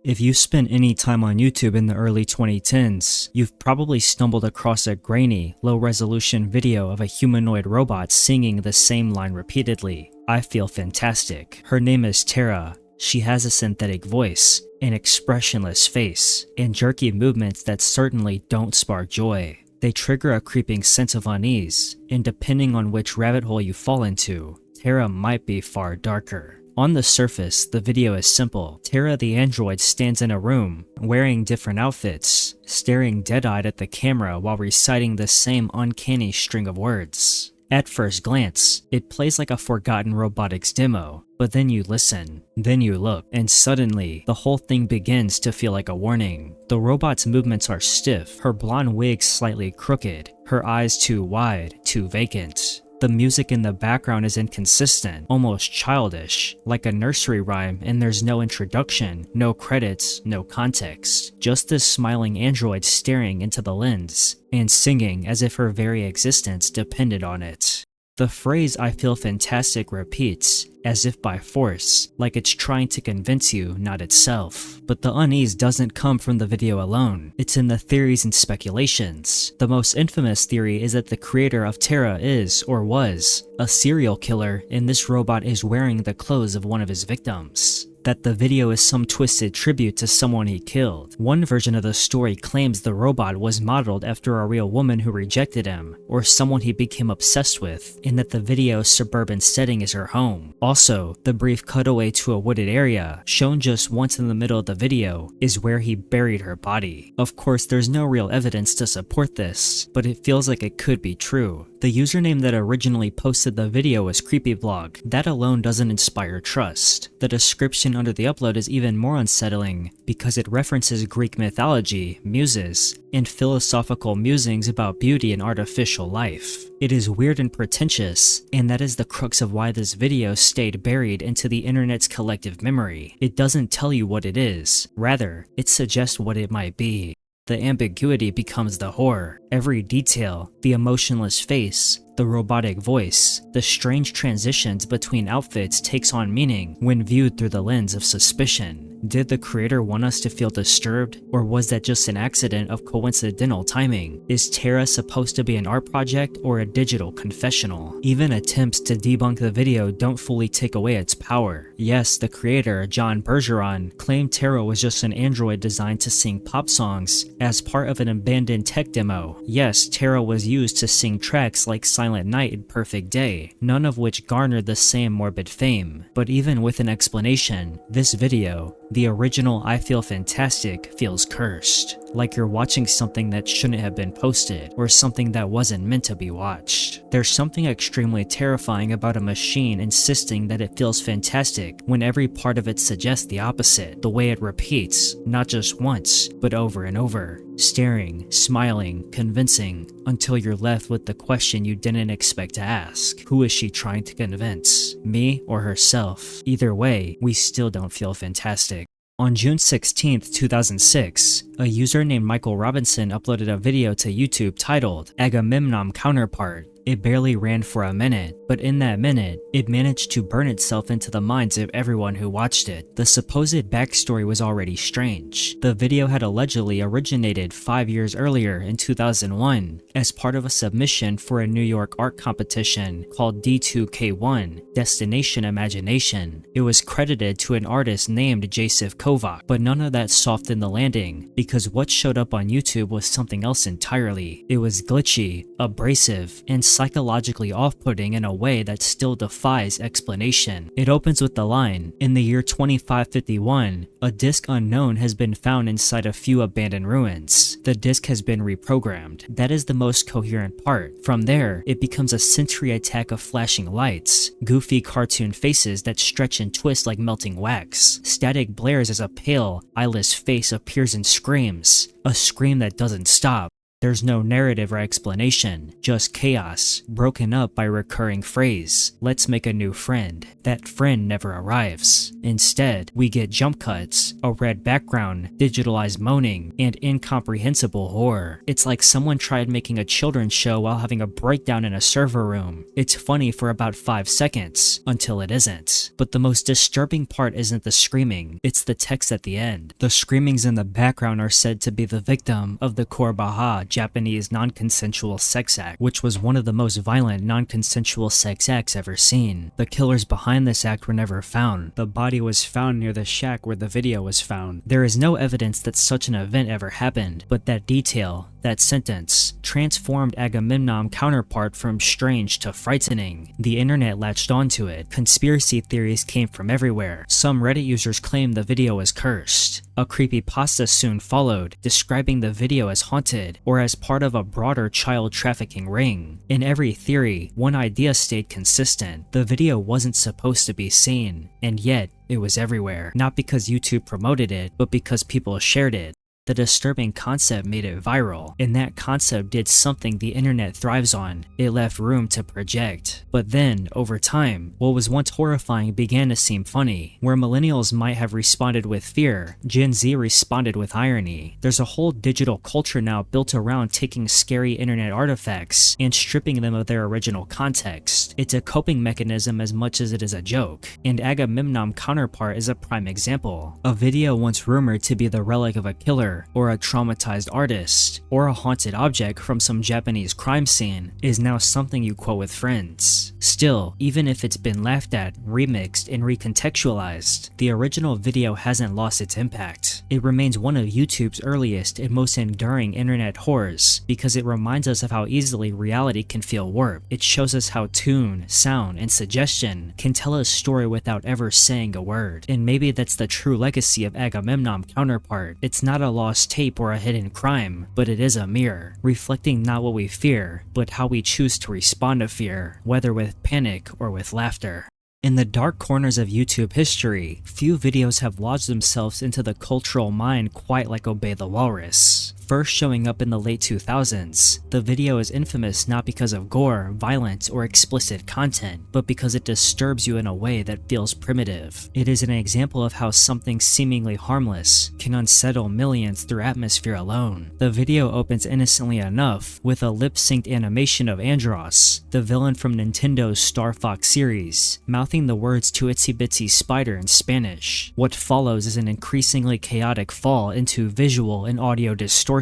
If you spent any time on YouTube in the early 2010s, you've probably stumbled across a grainy, low-resolution video of a humanoid robot singing the same line repeatedly. I feel fantastic. Her name is Tara. She has a synthetic voice, an expressionless face, and jerky movements that certainly don't spark joy. They trigger a creeping sense of unease, and depending on which rabbit hole you fall into, Tara might be far darker. On the surface, the video is simple. Tara the android stands in a room, wearing different outfits, staring dead-eyed at the camera while reciting the same uncanny string of words. At first glance, it plays like a forgotten robotics demo, but then you listen, then you look, and suddenly, the whole thing begins to feel like a warning. The robot's movements are stiff, her blonde wig slightly crooked, her eyes too wide, too vacant. The music in the background is inconsistent, almost childish, like a nursery rhyme, and there's no introduction, no credits, no context. Just this smiling android staring into the lens, and singing as if her very existence depended on it. The phrase "I feel fantastic" repeats, as if by force, like it's trying to convince you, not itself. But the unease doesn't come from the video alone, it's in the theories and speculations. The most infamous theory is that the creator of Tara is, or was, a serial killer, and this robot is wearing the clothes of one of his victims. That the video is some twisted tribute to someone he killed. One version of the story claims the robot was modeled after a real woman who rejected him, or someone he became obsessed with, and that the video's suburban setting is her home. Also, the brief cutaway to a wooded area, shown just once in the middle of the video, is where he buried her body. Of course, there's no real evidence to support this, but it feels like it could be true. The username that originally posted the video was creepyblog. That alone doesn't inspire trust. The description under the upload is even more unsettling because it references Greek mythology, muses, and philosophical musings about beauty and artificial life. It is weird and pretentious, and that is the crux of why this video stayed buried into the internet's collective memory. It doesn't tell you what it is, rather, it suggests what it might be. The ambiguity becomes the horror. Every detail, the emotionless face, the robotic voice, the strange transitions between outfits takes on meaning when viewed through the lens of suspicion. Did the creator want us to feel disturbed, or was that just an accident of coincidental timing? Is Tara supposed to be an art project or a digital confessional? Even attempts to debunk the video don't fully take away its power. Yes, the creator, John Bergeron, claimed Tara was just an android designed to sing pop songs as part of an abandoned tech demo. Yes, Tara was used to sing tracks like Silent Night and Perfect Day, none of which garnered the same morbid fame. But even with an explanation, this video, the original I Feel Fantastic, feels cursed. Like you're watching something that shouldn't have been posted, or something that wasn't meant to be watched. There's something extremely terrifying about a machine insisting that it feels fantastic when every part of it suggests the opposite. The way it repeats, not just once, but over and over. Staring, smiling, convincing, until you're left with the question you didn't expect to ask. Who is she trying to convince? Me or herself? Either way, we still don't feel fantastic. On June 16, 2006, a user named Michael Robinson uploaded a video to YouTube titled Agamemnom Counterpart. It barely ran for a minute, but in that minute, it managed to burn itself into the minds of everyone who watched it. The supposed backstory was already strange. The video had allegedly originated 5 years earlier in 2001 as part of a submission for a New York art competition called D2K1, Destination Imagination. It was credited to an artist named Jacek Kovac, but none of that softened the landing because what showed up on YouTube was something else entirely. It was glitchy, abrasive, and psychologically off-putting in a way that still defies explanation. It opens with the line, "In the year 2551, a disk unknown has been found inside a few abandoned ruins. The disk has been reprogrammed." That is the most coherent part. From there, it becomes a sensory attack of flashing lights, goofy cartoon faces that stretch and twist like melting wax, static blares as a pale, eyeless face appears and screams, a scream that doesn't stop. There's no narrative or explanation, just chaos, broken up by a recurring phrase, "Let's make a new friend." That friend never arrives. Instead, we get jump cuts, a red background, digitalized moaning, and incomprehensible horror. It's like someone tried making a children's show while having a breakdown in a server room. It's funny for about 5 seconds, until it isn't. But the most disturbing part isn't the screaming, it's the text at the end. The screamings in the background are said to be the victim of the Korbaha Japanese non-consensual sex act, which was one of the most violent non-consensual sex acts ever seen. The killers behind this act were never found. The body was found near the shack where the video was found. There is no evidence that such an event ever happened, but that detail, that sentence, transformed Agamemnom counterpart from strange to frightening. The internet latched onto it. Conspiracy theories came from everywhere. Some Reddit users claimed the video was cursed. A creepypasta soon followed, describing the video as haunted or as part of a broader child trafficking ring. In every theory, one idea stayed consistent. The video wasn't supposed to be seen, and yet it was everywhere. Not because YouTube promoted it, but because people shared it. The disturbing concept made it viral, and that concept did something the internet thrives on. It left room to project. But then, over time, what was once horrifying began to seem funny. Where millennials might have responded with fear, Gen Z responded with irony. There's a whole digital culture now built around taking scary internet artifacts and stripping them of their original context. It's a coping mechanism as much as it is a joke, and Agamemnom counterpart is a prime example. A video once rumored to be the relic of a killer, or a traumatized artist, or a haunted object from some Japanese crime scene is now something you quote with friends. Still, even if it's been laughed at, remixed, and recontextualized, the original video hasn't lost its impact. It remains one of YouTube's earliest and most enduring internet horrors because it reminds us of how easily reality can feel warped. It shows us how tune, sound, and suggestion can tell a story without ever saying a word. And maybe that's the true legacy of Agamemnom counterpart. It's not a lost tape or a hidden crime, but it is a mirror, reflecting not what we fear, but how we choose to respond to fear, whether with panic or with laughter. In the dark corners of YouTube history, few videos have lodged themselves into the cultural mind quite like Obey the Walrus. First showing up in the late 2000s, the video is infamous not because of gore, violence, or explicit content, but because it disturbs you in a way that feels primitive. It is an example of how something seemingly harmless can unsettle millions through atmosphere alone. The video opens innocently enough with a lip-synced animation of Andros, the villain from Nintendo's Star Fox series, mouthing the words to Itsy Bitsy Spider in Spanish. What follows is an increasingly chaotic fall into visual and audio distortion,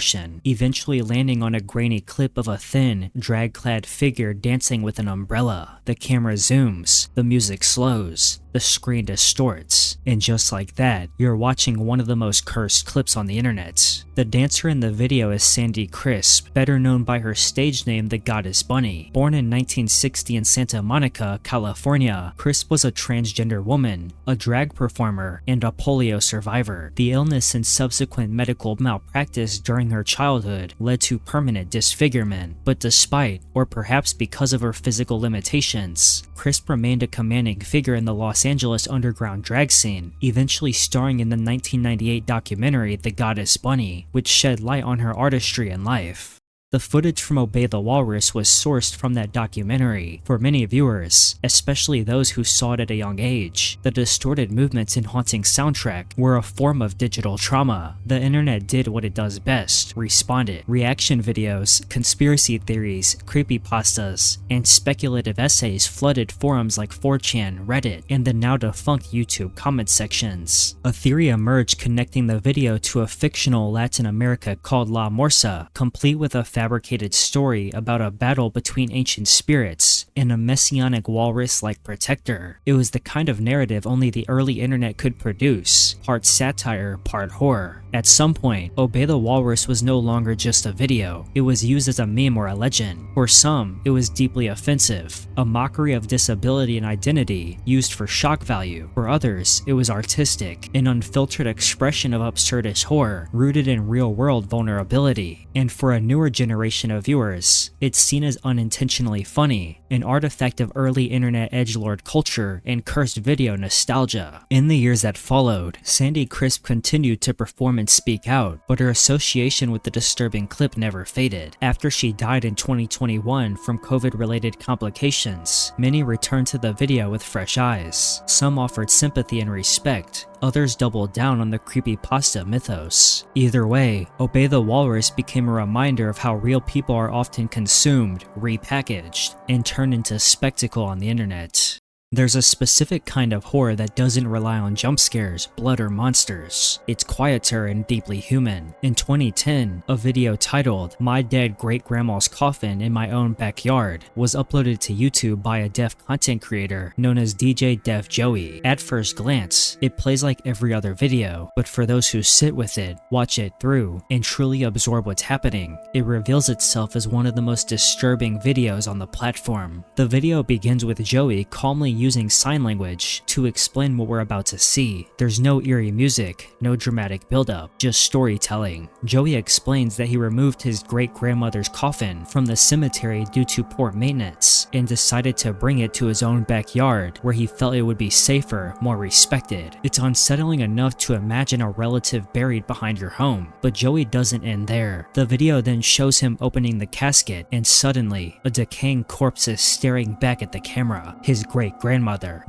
eventually landing on a grainy clip of a thin, drag-clad figure dancing with an umbrella. The camera zooms, the music slows, the screen distorts, and just like that, you're watching one of the most cursed clips on the internet. The dancer in the video is Sandy Crisp, better known by her stage name the Goddess Bunny. Born in 1960 in Santa Monica, California, Crisp was a transgender woman, a drag performer, and a polio survivor. The illness and subsequent medical malpractice during her childhood led to permanent disfigurement, but despite, or perhaps because of her physical limitations, Crisp remained a commanding figure in the Los Angeles underground drag scene, eventually starring in the 1998 documentary The Goddess Bunny, which shed light on her artistry and life. The footage from Obey the Walrus was sourced from that documentary. For many viewers, especially those who saw it at a young age, the distorted movements and haunting soundtrack were a form of digital trauma. The internet did what it does best, responded. Reaction videos, conspiracy theories, creepypastas, and speculative essays flooded forums like 4chan, Reddit, and the now defunct YouTube comment sections. A theory emerged connecting the video to a fictional Latin America called La Morsa, complete with a fabricated story about a battle between ancient spirits and a messianic walrus-like protector. It was the kind of narrative only the early internet could produce, part satire, part horror. At some point, Obey the Walrus was no longer just a video. It was used as a meme or a legend. For some, it was deeply offensive, a mockery of disability and identity, used for shock value. For others, it was artistic, an unfiltered expression of absurdist horror, rooted in real-world vulnerability. And for a newer generation generation of viewers. It's seen as unintentionally funny, an artifact of early internet edgelord culture and cursed video nostalgia. In the years that followed, Sandy Crisp continued to perform and speak out, but her association with the disturbing clip never faded. After she died in 2021 from COVID-related complications, many returned to the video with fresh eyes. Some offered sympathy and respect, others doubled down on the creepypasta mythos. Either way, Obey the Walrus became a reminder of how real people are often consumed, repackaged, and turned into spectacle on the internet. There's a specific kind of horror that doesn't rely on jump scares, blood, or monsters. It's quieter and deeply human. In 2010, a video titled "My Dead Great-Grandma's Coffin in My Own Backyard" was uploaded to YouTube by a deaf content creator known as DJ Deaf Joey. At first glance, it plays like every other video, but for those who sit with it, watch it through, and truly absorb what's happening, it reveals itself as one of the most disturbing videos on the platform. The video begins with Joey calmly using sign language to explain what we're about to see. There's no eerie music, no dramatic buildup, just storytelling. Joey explains that he removed his great-grandmother's coffin from the cemetery due to poor maintenance and decided to bring it to his own backyard where he felt it would be safer, more respected. It's unsettling enough to imagine a relative buried behind your home, but Joey doesn't end there. The video then shows him opening the casket, and suddenly, a decaying corpse is staring back at the camera, his great-grandmother.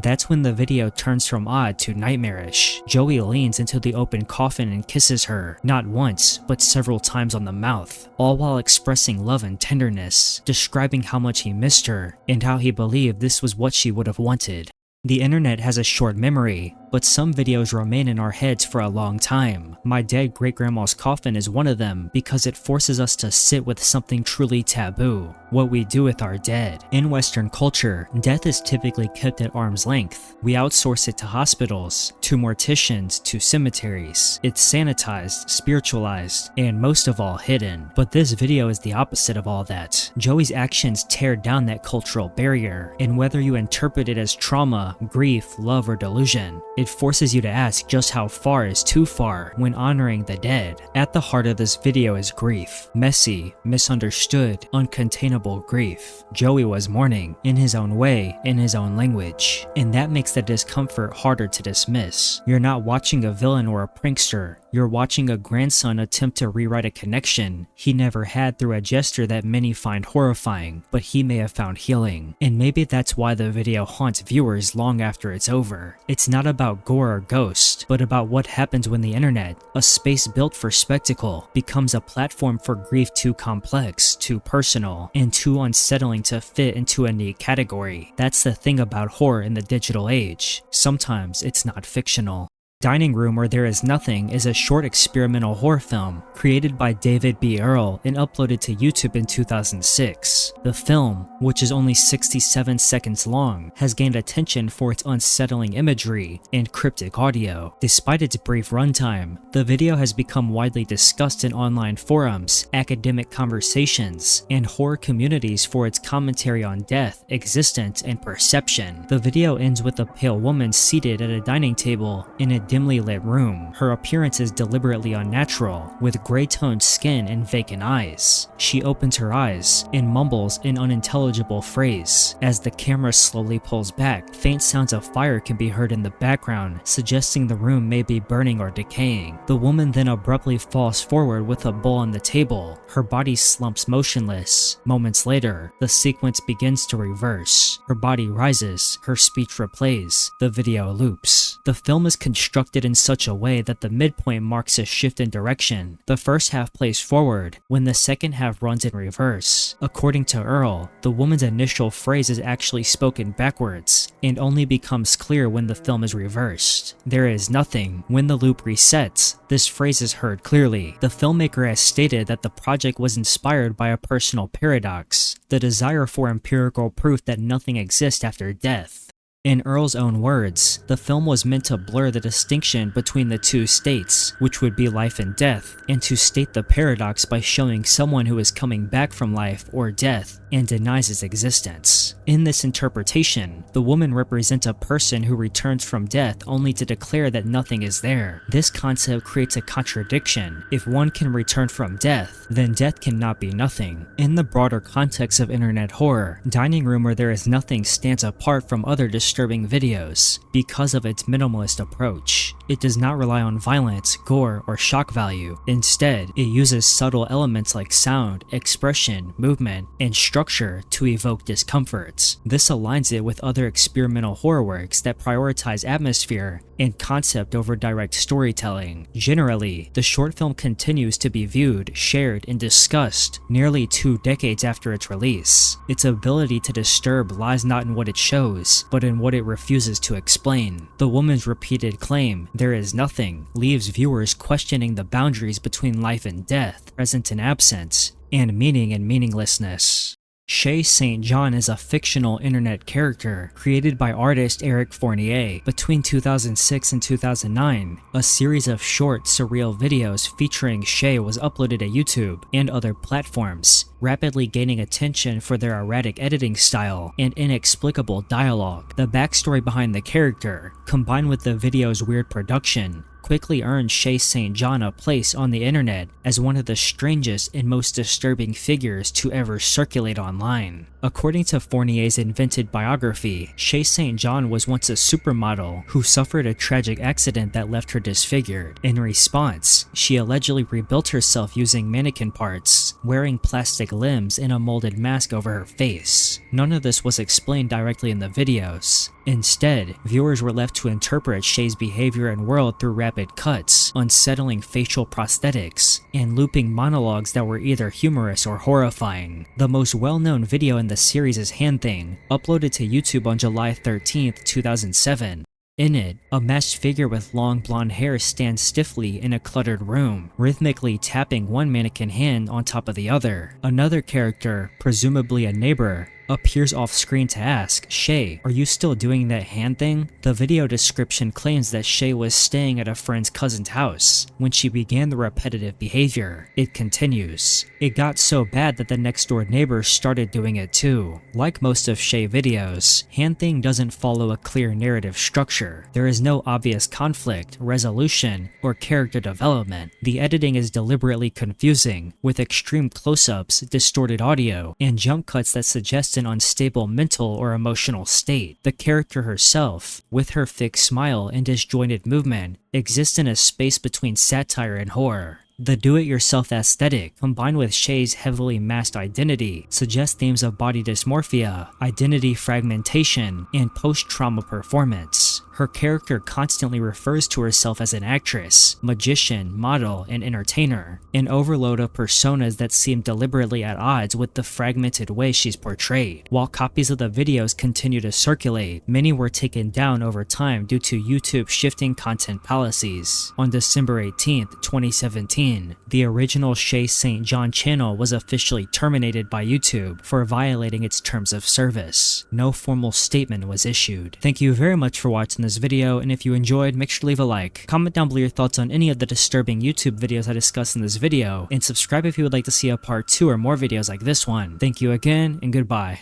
That's when the video turns from odd to nightmarish. Joey leans into the open coffin and kisses her, not once, but several times on the mouth, all while expressing love and tenderness, describing how much he missed her and how he believed this was what she would have wanted. The internet has a short memory, but some videos remain in our heads for a long time. My Dead Great-Grandma's Coffin is one of them because it forces us to sit with something truly taboo: what we do with our dead. In Western culture, death is typically kept at arm's length. We outsource it to hospitals, to morticians, to cemeteries. It's sanitized, spiritualized, and most of all hidden. But this video is the opposite of all that. Joey's actions tear down that cultural barrier, and whether you interpret it as trauma, grief, love, or delusion, it forces you to ask just how far is too far when honoring the dead. At the heart of this video is grief. Messy, misunderstood, uncontainable grief. Joey was mourning, in his own way, in his own language, and that makes the discomfort harder to dismiss. You're not watching a villain or a prankster. You're watching a grandson attempt to rewrite a connection he never had through a gesture that many find horrifying, but he may have found healing. And maybe that's why the video haunts viewers long after it's over. It's not about gore or ghost, but about what happens when the internet, a space built for spectacle, becomes a platform for grief too complex, too personal, and too unsettling to fit into a neat category. That's the thing about horror in the digital age. Sometimes it's not fictional. Dining Room Where There Is Nothing is a short experimental horror film created by David B. Earl and uploaded to YouTube in 2006. The film, which is only 67 seconds long, has gained attention for its unsettling imagery and cryptic audio. Despite its brief runtime, the video has become widely discussed in online forums, academic conversations, and horror communities for its commentary on death, existence, and perception. The video ends with a pale woman seated at a dining table in a dimly lit room. Her appearance is deliberately unnatural, with gray-toned skin and vacant eyes. She opens her eyes and mumbles an unintelligible phrase. As the camera slowly pulls back, faint sounds of fire can be heard in the background, suggesting the room may be burning or decaying. The woman then abruptly falls forward with a bowl on the table. Her body slumps motionless. Moments later, the sequence begins to reverse. Her body rises, her speech replays, the video loops. The film is constructed in such a way that the midpoint marks a shift in direction. The first half plays forward, when the second half runs in reverse. According to Earl, the woman's initial phrase is actually spoken backwards, and only becomes clear when the film is reversed. There is nothing. When the loop resets, this phrase is heard clearly. The filmmaker has stated that the project was inspired by a personal paradox, the desire for empirical proof that nothing exists after death. In Earl's own words, the film was meant to blur the distinction between the two states, which would be life and death, and to state the paradox by showing someone who is coming back from life or death and denies its existence. In this interpretation, the woman represents a person who returns from death only to declare that nothing is there. This concept creates a contradiction. If one can return from death, then death cannot be nothing. In the broader context of internet horror, Dining Room Where There Is Nothing stands apart from other disturbing videos because of its minimalist approach. It does not rely on violence, gore, or shock value. Instead, it uses subtle elements like sound, expression, movement, and structure to evoke discomfort. This aligns it with other experimental horror works that prioritize atmosphere and concept over direct storytelling. Generally, the short film continues to be viewed, shared, and discussed nearly 2 decades after its release. Its ability to disturb lies not in what it shows, but in what it refuses to explain. The woman's repeated claim, "There is nothing," leaves viewers questioning the boundaries between life and death, present and absent, and meaning and meaninglessness. Shaye St. John is a fictional internet character created by artist Eric Fournier between 2006 and 2009. A series of short, surreal videos featuring Shaye was uploaded to YouTube and other platforms, rapidly gaining attention for their erratic editing style and inexplicable dialogue. The backstory behind the character, combined with the video's weird production, quickly earned Shaye St. John a place on the internet as one of the strangest and most disturbing figures to ever circulate online. According to Fournier's invented biography, Shaye St. John was once a supermodel who suffered a tragic accident that left her disfigured. In response, she allegedly rebuilt herself using mannequin parts, wearing plastic limbs and a molded mask over her face. None of this was explained directly in the videos. Instead, viewers were left to interpret Shaye's behavior and world through rapid cuts, unsettling facial prosthetics, and looping monologues that were either humorous or horrifying. The most well-known video in the series is Hand Thing, uploaded to YouTube on July 13, 2007. In it, a masked figure with long blonde hair stands stiffly in a cluttered room, rhythmically tapping one mannequin hand on top of the other. Another character, presumably a neighbor, appears off screen to ask, "Shaye, are you still doing that hand thing?" The video description claims that Shaye was staying at a friend's cousin's house when she began the repetitive behavior. It continues. It got so bad that the next door neighbor started doing it too. Like most of Shaye videos, Hand Thing doesn't follow a clear narrative structure. There is no obvious conflict, resolution, or character development. The editing is deliberately confusing, with extreme close-ups, distorted audio, and jump cuts that suggest an unstable mental or emotional state. The character herself, with her fixed smile and disjointed movement, exists in a space between satire and horror. The do-it-yourself aesthetic, combined with Shaye's heavily masked identity, suggests themes of body dysmorphia, identity fragmentation, and post-trauma performance. Her character constantly refers to herself as an actress, magician, model, and entertainer, an overload of personas that seem deliberately at odds with the fragmented way she's portrayed. While copies of the videos continue to circulate, many were taken down over time due to YouTube shifting content policies. On December 18, 2017, the original Shaye St. John channel was officially terminated by YouTube for violating its terms of service. No formal statement was issued. Thank you very much for watching this video, and if you enjoyed, make sure to leave a like. Comment down below your thoughts on any of the disturbing YouTube videos I discussed in this video, and subscribe if you would like to see a part 2 or more videos like this one. Thank you again, and goodbye.